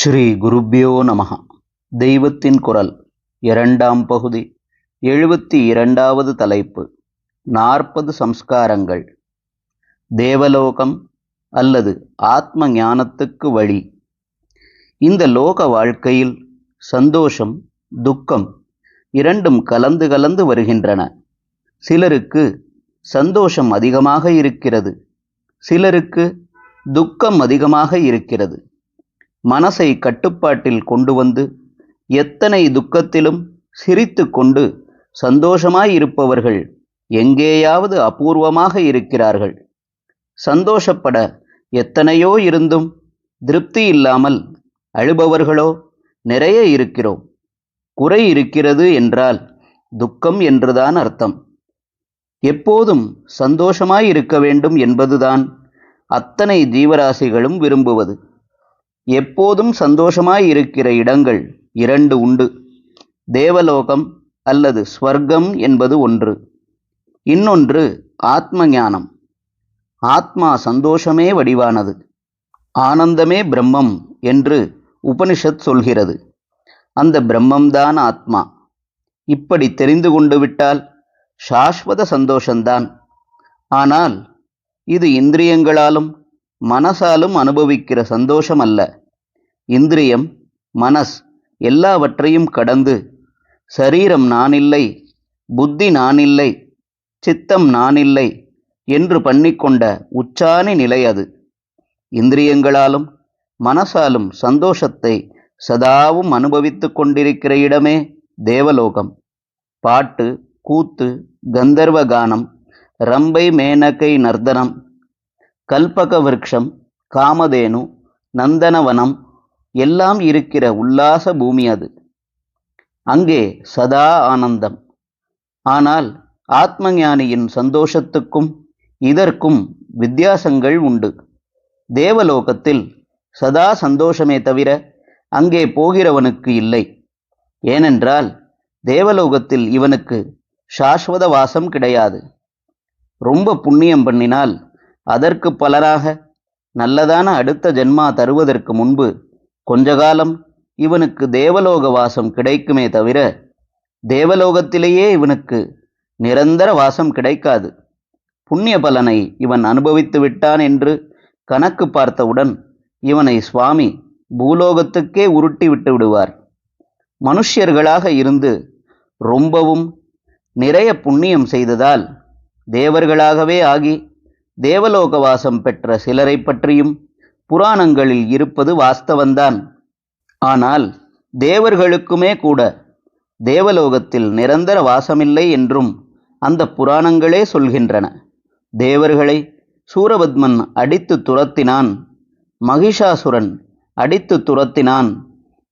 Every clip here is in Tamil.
ஸ்ரீ குருப்யோ நமஹ. தெய்வத்தின் குரல் இரண்டாம் பகுதி 72வது தலைப்பு 40 சம்ஸ்காரங்கள். தேவலோகம் அல்லது ஆத்ம ஞானத்துக்கு வழி. இந்த லோக வாழ்க்கையில் சந்தோஷம் துக்கம் இரண்டும் கலந்து கலந்து வருகின்றன. சிலருக்கு சந்தோஷம் அதிகமாக இருக்கிறது, சிலருக்கு துக்கம் அதிகமாக இருக்கிறது. மனசை கட்டுப்பாட்டில் கொண்டு வந்து எத்தனை துக்கத்திலும் சிரித்து கொண்டு சந்தோஷமாயிருப்பவர்கள் எங்கேயாவது அபூர்வமாக இருக்கிறார்கள். சந்தோஷப்பட எத்தனையோ இருந்தும் திருப்தி இல்லாமல் அழுபவர்களோ நிறைய இருக்கிறோம். குறை இருக்கிறது என்றால் துக்கம் என்றுதான் அர்த்தம். எப்போதும் சந்தோஷமாயிருக்க வேண்டும் என்பதுதான் அத்தனை ஜீவராசிகளும் விரும்புவது. எப்போதும் சந்தோஷமாயிருக்கிற இடங்கள் 2 உண்டு. தேவலோகம் அல்லது ஸ்வர்க்கம் என்பது ஒன்று, இன்னொன்று ஆத்ம ஞானம். ஆத்மா சந்தோஷமே வடிவானது, ஆனந்தமே பிரம்மம் என்று உபனிஷத் சொல்கிறது. அந்த பிரம்மம்தான் ஆத்மா. இப்படி தெரிந்து கொண்டு விட்டால் சாஸ்வத சந்தோஷந்தான். ஆனால் இது இந்திரியங்களாலும் மனசாலும் அனுபவிக்கிற சந்தோஷம் அல்ல. இந்திரியம் மனஸ் எல்லாவற்றையும் கடந்து சரீரம் நானில்லை, புத்தி நானில்லை, சித்தம் நானில்லை என்று பண்ணிக்கொண்ட உச்சாணி நிலை அது. இந்திரியங்களாலும் மனசாலும் சந்தோஷத்தை சதாவும் அனுபவித்து கொண்டிருக்கிற இடமே தேவலோகம். பாட்டு கூத்து கந்தர்வ கானம், ரம்பை மேனகை நர்தனம், கல்பக விருட்சம், காமதேனு, நந்தனவனம் எல்லாம் இருக்கிற உல்லாச பூமி அது. அங்கே சதா ஆனந்தம். ஆனால் ஆத்மஞானியின் சந்தோஷத்துக்கும் இதற்கும் வித்தியாசங்கள் உண்டு. தேவலோகத்தில் சதா சந்தோஷமே தவிர அங்கே போகிறவனுக்கு இல்லை. ஏனென்றால் தேவலோகத்தில் இவனுக்கு சாஸ்வத வாசம் கிடையாது. ரொம்ப புண்ணியம் பண்ணினால் அதற்கு பலராக நல்லதான அடுத்த ஜென்மா தருவதற்கு முன்பு கொஞ்ச காலம் இவனுக்கு தேவலோக வாசம் கிடைக்குமே தவிர தேவலோகத்திலேயே இவனுக்கு நிரந்தர வாசம் கிடைக்காது. புண்ணிய பலனை இவன் அனுபவித்து விட்டான் என்று கணக்கு பார்த்தவுடன் இவனை சுவாமி பூலோகத்துக்கே உருட்டி விட்டு விடுவார். மனுஷ்யர்களாக இருந்து ரொம்பவும் நிறைய புண்ணியம் செய்ததால் தேவர்களாகவே ஆகி தேவலோக வாசம் பெற்ற சிலரை பற்றியும் புராணங்களில் இருப்பது வாஸ்தவந்தான். ஆனால் தேவர்களுக்குமே கூட தேவலோகத்தில் நிரந்தர வாசமில்லை என்றும் அந்த புராணங்களே சொல்கின்றன. தேவர்களை சூரபத்மன் அடித்து துரத்தினான், மகிஷாசுரன் அடித்து துரத்தினான்,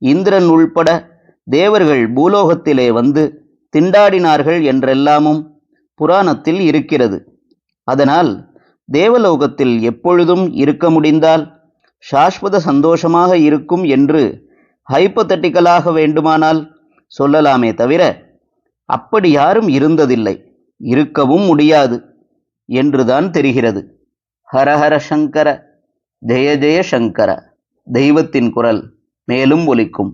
இந்திரன் உள்பட தேவர்கள் பூலோகத்திலே வந்து திண்டாடினார்கள் என்றெல்லாமும் புராணத்தில் இருக்கிறது. அதனால் தேவலோகத்தில் எப்பொழுதும் இருக்க முடிந்தால் சாஸ்வத சந்தோஷமாக இருக்கும் என்று ஹைப்போதெட்டிக்கலாக வேண்டுமானால் சொல்லலாமே தவிர அப்படி யாரும் இருந்ததில்லை, இருக்கவும் முடியாது என்றுதான் தெரிகிறது. ஹரஹர சங்கர, ஜெய ஜெய சங்கர. தெய்வத்தின் குரல் மேலும் ஒலிக்கும்.